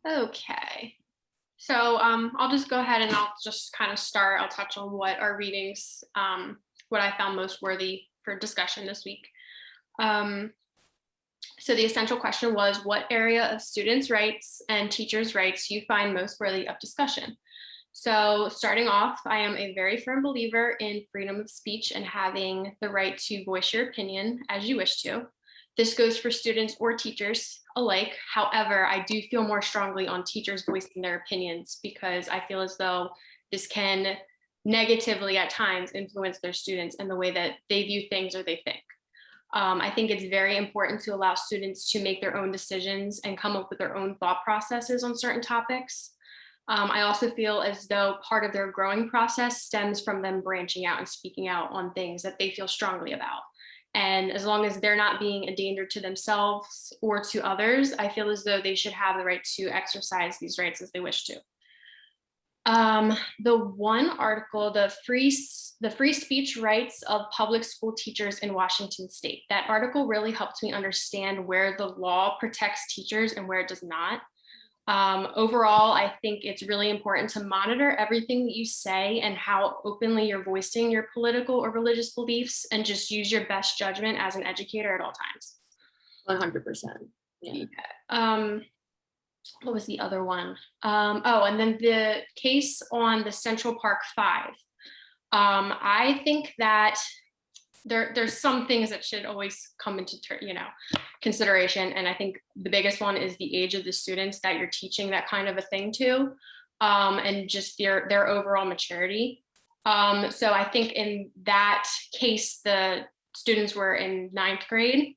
Okay. So I'll just go ahead and I'll just kind of start. I'll touch on what our readings, what I found most worthy for discussion this week. Um, so the essential question was, what area of students' rights and teachers' rights you find most worthy of discussion? So starting off, I am a very firm believer in freedom of speech and having the right to voice your opinion as you wish to. This goes for students or teachers alike. However, I do feel more strongly on teachers voicing their opinions because I feel as though this can negatively at times influence their students and the way that they view things or they think. I think it's very important to allow students to make their own decisions and come up with their own thought processes on certain topics. I also feel as though part of their growing process stems from them branching out and speaking out on things that they feel strongly about. And as long as they're not being a danger to themselves or to others, I feel as though they should have the right to exercise these rights as they wish to. The one article, the free speech rights of public school teachers in Washington State. That article really helped me understand where the law protects teachers and where it does not. Overall, I think it's really important to monitor everything that you say and how openly you're voicing your political or religious beliefs, and just use your best judgment as an educator at all times. 100%. Yeah. What was the other one? And then the case on the Central Park Five. I think that there's some things that should always come into consideration, and I think the biggest one is the age of the students that you're teaching that kind of a thing to, and just their overall maturity. So I think in that case, the students were in 9th grade.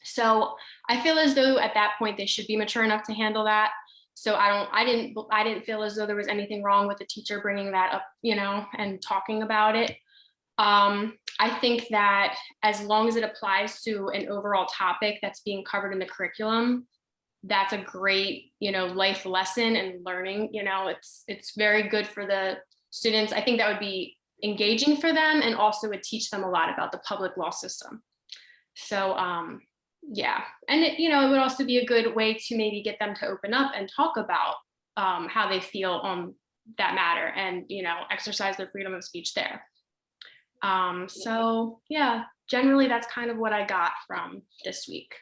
So I feel as though at that point they should be mature enough to handle that. So I didn't feel as though there was anything wrong with the teacher bringing that up, and talking about it. I think that as long as it applies to an overall topic that's being covered in the curriculum, that's a great, life lesson and learning. It's very good for the students. I think that would be engaging for them, and also would teach them a lot about the public law system. So yeah, and it would also be a good way to maybe get them to open up and talk about how they feel on that matter, and exercise their freedom of speech there. So yeah, generally that's kind of what I got from this week.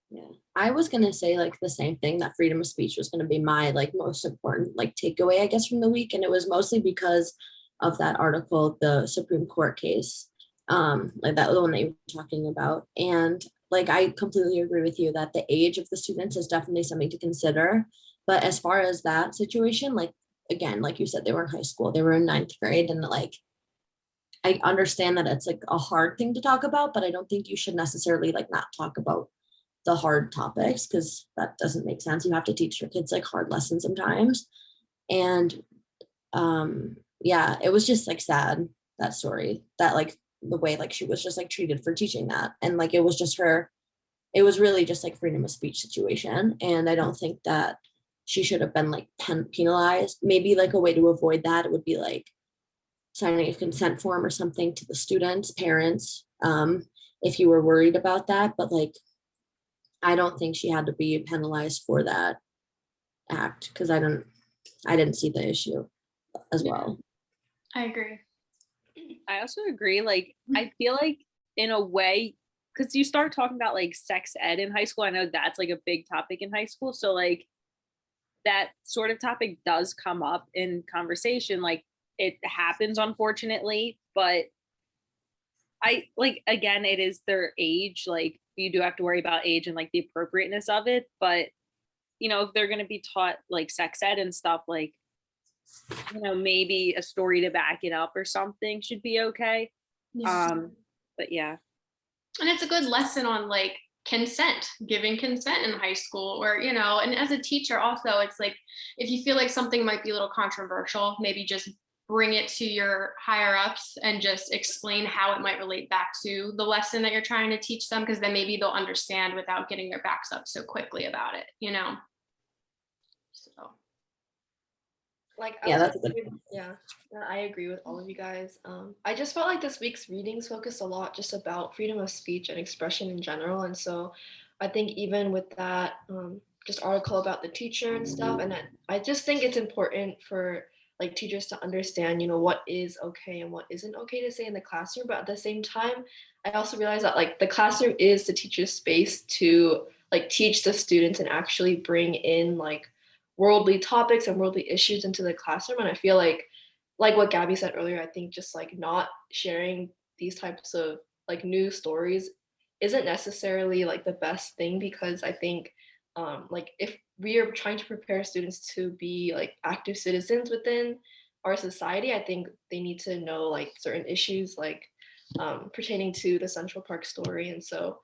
Yeah, I was gonna say like the same thing, that freedom of speech was gonna be my like most important like takeaway, I guess, from the week, and it was mostly because of that article, the Supreme Court case, like that one that you were talking about, and like I completely agree with you that the age of the students is definitely something to consider. But as far as that situation, like again, like you said, they were in high school, they were in 9th grade, and like I understand that it's like a hard thing to talk about, but I don't think you should necessarily like not talk about the hard topics, because that doesn't make sense. You have to teach your kids like hard lessons sometimes. And yeah, it was just like sad, that story, that like the way like she was just like treated for teaching that. And like it was just her, it was really just like freedom of speech situation. And I don't think that she should have been like penalized. Maybe like a way to avoid that, it would be like signing a consent form or something to the students, parents, if you were worried about that. But like, I don't think she had to be penalized for that act, because I didn't see the issue as well. I agree. I also agree. Like, I feel like in a way, because you start talking about like sex ed in high school, I know that's like a big topic in high school. So like that sort of topic does come up in conversation. Like it happens, unfortunately, but I like, again, it is their age. Like you do have to worry about age and like the appropriateness of it. But, if they're going to be taught like sex ed and stuff, like, maybe a story to back it up or something should be okay. Yeah. But yeah. And it's a good lesson on like consent, giving consent in high school, or, and as a teacher also, it's like, if you feel like something might be a little controversial, maybe just bring it to your higher ups and just explain how it might relate back to the lesson that you're trying to teach them, because then maybe they'll understand without getting their backs up so quickly about it, So. Like, Yeah, that's a good point. Yeah, I agree with all of you guys. I just felt like this week's readings focused a lot just about freedom of speech and expression in general. And so I think even with that, just article about the teacher and stuff. And I just think it's important for like teachers to understand, what is okay and what isn't okay to say in the classroom. But at the same time, I also realize that like the classroom is the teacher's space to like teach the students and actually bring in like worldly topics and worldly issues into the classroom. And I feel like what Gabby said earlier, I think just like not sharing these types of like news stories isn't necessarily like the best thing, because I think like if we are trying to prepare students to be like active citizens within our society, I think they need to know like certain issues like pertaining to the Central Park story. And so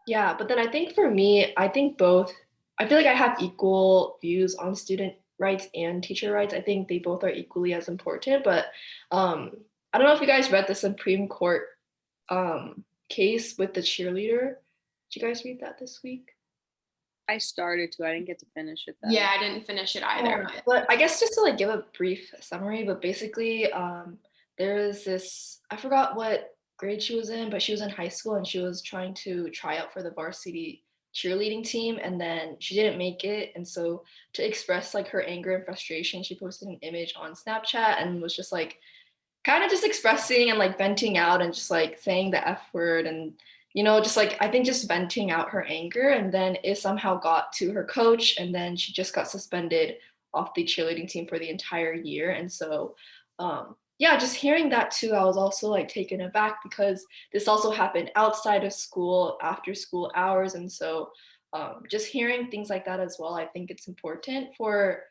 yeah, but then I think for me, I think both, I feel like I have equal views on student rights and teacher rights. I think they both are equally as important. But I don't know if you guys read the Supreme Court case with the cheerleader. Did you guys read that this week? I started to. I didn't get to finish it though. Yeah, I didn't finish it either. But I guess just to like give a brief summary, but basically there is this, I forgot what grade she was in, but she was in high school and she was trying to try out for the varsity cheerleading team, and then she didn't make it. And so to express like her anger and frustration, she posted an image on Snapchat and was just like kind of just expressing and like venting out and just like saying the F word, and just like I think just venting out her anger. And then it somehow got to her coach, and then she just got suspended off the cheerleading team for the entire year. And so yeah, just hearing that too, I was also like taken aback, because this also happened outside of school, after school hours. And so just hearing things like that as well, I think it's important for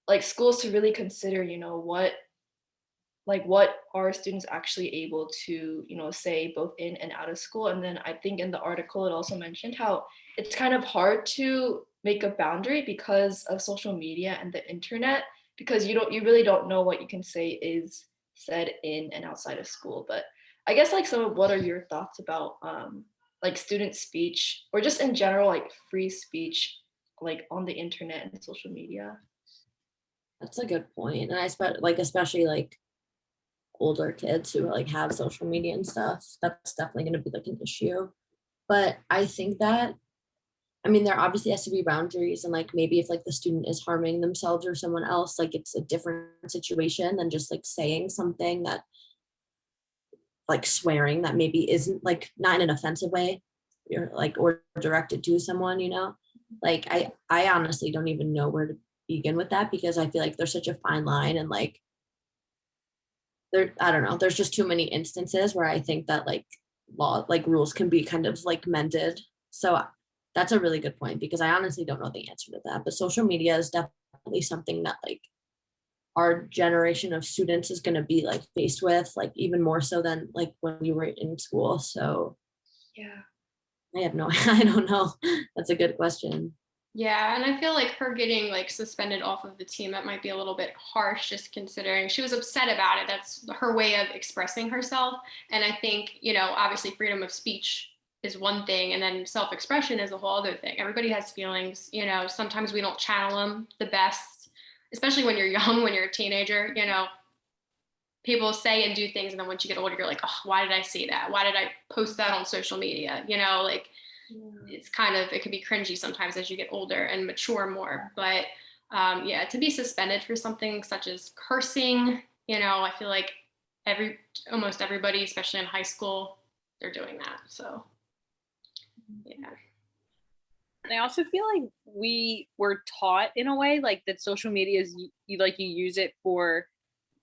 like schools to really consider, what are students actually able to say both in and out of school. And then I think in the article it also mentioned how it's kind of hard to make a boundary because of social media and the internet, because you really don't know what you can say is said in and outside of school. But I guess like what are your thoughts about like student speech, or just in general like free speech, like on the internet and social media? That's a good point. And especially like older kids who like have social media and stuff, that's definitely going to be like an issue. But I think that, I mean, there obviously has to be boundaries, and like maybe if like the student is harming themselves or someone else, like it's a different situation than just like saying something that, like swearing that maybe isn't like not in an offensive way, or directed to someone, like I honestly don't even know where to begin with that, because I feel like there's such a fine line, and like I don't know, there's just too many instances where I think that like rules can be kind of like mended. So that's a really good point, because I honestly don't know the answer to that. But social media is definitely something that like our generation of students is going to be like faced with, like even more so than like when we were in school. So Yeah. I don't know. That's a good question. Yeah, and I feel like her getting like suspended off of the team, that might be a little bit harsh, just considering she was upset about it. That's her way of expressing herself. And I think, obviously freedom of speech is one thing, and then self-expression is a whole other thing. Everybody has feelings, sometimes we don't channel them the best, especially when you're young, when you're a teenager, people say and do things, and then once you get older, you're like, oh, why did I say that? Why did I post that on social media? Like, it's it could be cringy sometimes as you get older and mature more. But yeah, to be suspended for something such as cursing, I feel like almost everybody, especially in high school, they're doing that. So yeah. And I also feel like we were taught in a way like that social media is you use it for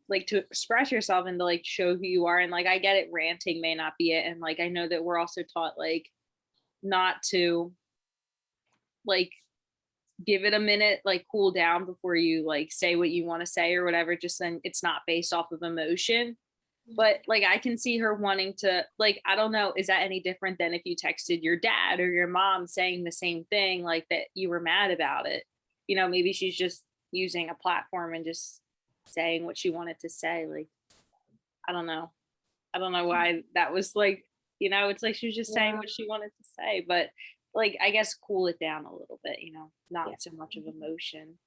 like to express yourself and to like show who you are. And like I get it, ranting may not be it. And like I know that we're also taught like not to like give it a minute, like cool down before you like say what you want to say or whatever, just then it's not based off of emotion. But like I can see her wanting to, like, I don't know, is that any different than if you texted your dad or your mom saying the same thing, like that you were mad about it? Maybe she's just using a platform and just saying what she wanted to say. Like, I don't know why that was like, it's like she was just saying what she wanted to say. But like I guess cool it down a little bit, not so much of emotion.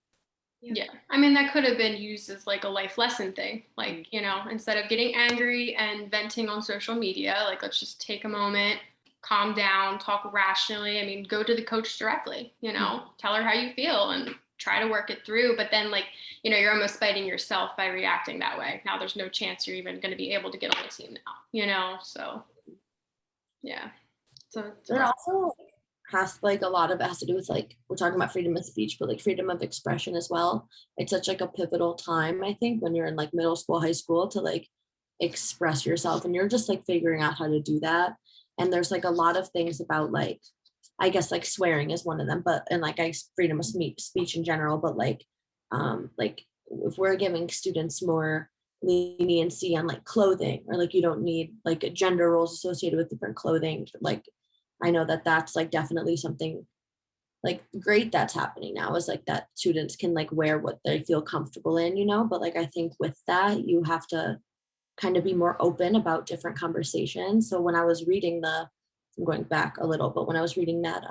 Yeah, I mean, that could have been used as like a life lesson thing, like, instead of getting angry and venting on social media, like let's just take a moment, calm down, talk rationally. I mean, go to the coach directly, tell her how you feel and try to work it through. But then, like, you're almost fighting yourself by reacting that way. Now there's no chance you're even going to be able to get on the team now, so yeah. So It also has like a lot of it has to do with like we're talking about freedom of speech, but like freedom of expression as well. It's such like a pivotal time, I think, when you're in like middle school, high school to like express yourself and you're just like figuring out how to do that. And there's like a lot of things about like I guess like swearing is one of them, but and like freedom of speech in general, but like if we're giving students more leniency on like clothing or like you don't need like gender roles associated with different clothing, like I know that that's like definitely something like great that's happening now is like that students can like wear what they feel comfortable in, but like I think with that you have to kind of be more open about different conversations. So when I was reading I'm going back a little, but when I was reading that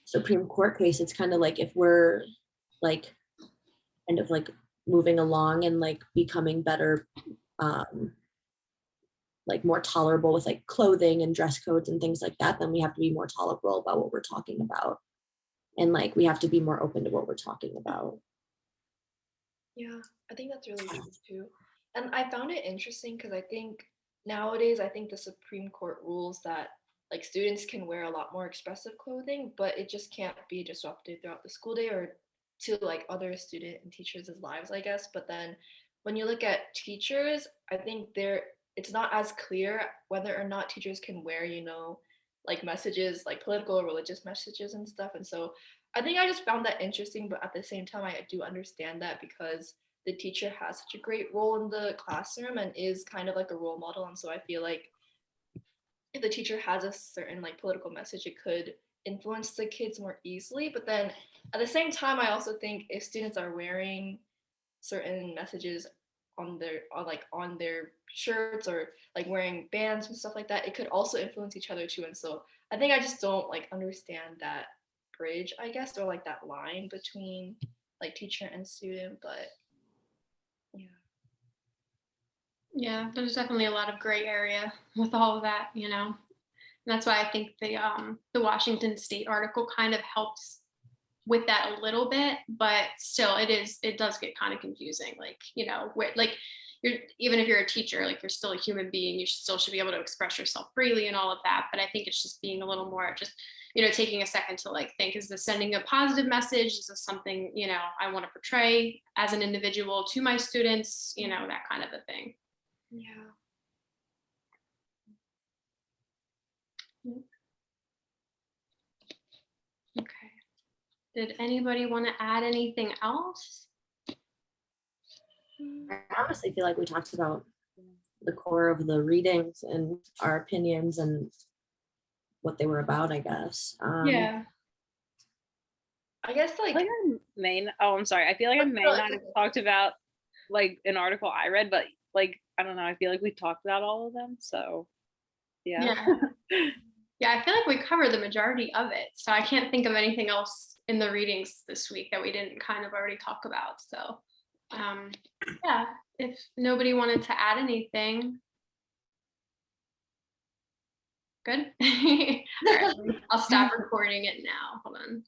Supreme Court case, it's kind of like if we're like kind of like moving along and like becoming better like more tolerable with like clothing and dress codes and things like that, then we have to be more tolerable about what we're talking about. And like we have to be more open to what we're talking about. Yeah, I think that's really true too. And I found it interesting because I think nowadays, I think the Supreme Court rules that like students can wear a lot more expressive clothing, but it just can't be disrupted throughout the school day or to like other student and teachers' lives, I guess. But then when you look at teachers, I think it's not as clear whether or not teachers can wear, like messages, like political or religious messages and stuff. And so I think I just found that interesting, but at the same time, I do understand that because the teacher has such a great role in the classroom and is kind of like a role model. And so I feel like if the teacher has a certain like political message, it could influence the kids more easily. But then at the same time, I also think if students are wearing certain messages on their shirts or like wearing bands and stuff like that, it could also influence each other too. And so I think I just don't like understand that bridge, I guess, or like that line between like teacher and student. But yeah. Yeah, there's definitely a lot of gray area with all of that, And that's why I think the Washington State article kind of helps with that a little bit, but still it does get kind of confusing. Like, even if you're a teacher, like you're still a human being, you still should be able to express yourself freely and all of that. But I think it's just being a little more just, taking a second to like think, is this sending a positive message? Is this something, I want to portray as an individual to my students, that kind of a thing. Yeah. Okay. Did anybody want to add anything else? I honestly feel like we talked about the core of the readings and our opinions and what they were about, I guess. Yeah. I guess like I'm sorry. I feel like I may No, not have talked about like an article I read, but like I don't know. I feel like we talked about all of them. So yeah. Yeah, I feel like we covered the majority of it. So I can't think of anything else in the readings this week that we didn't kind of already talk about. So yeah, if nobody wanted to add anything. Good. All right, I'll stop recording it now. Hold on.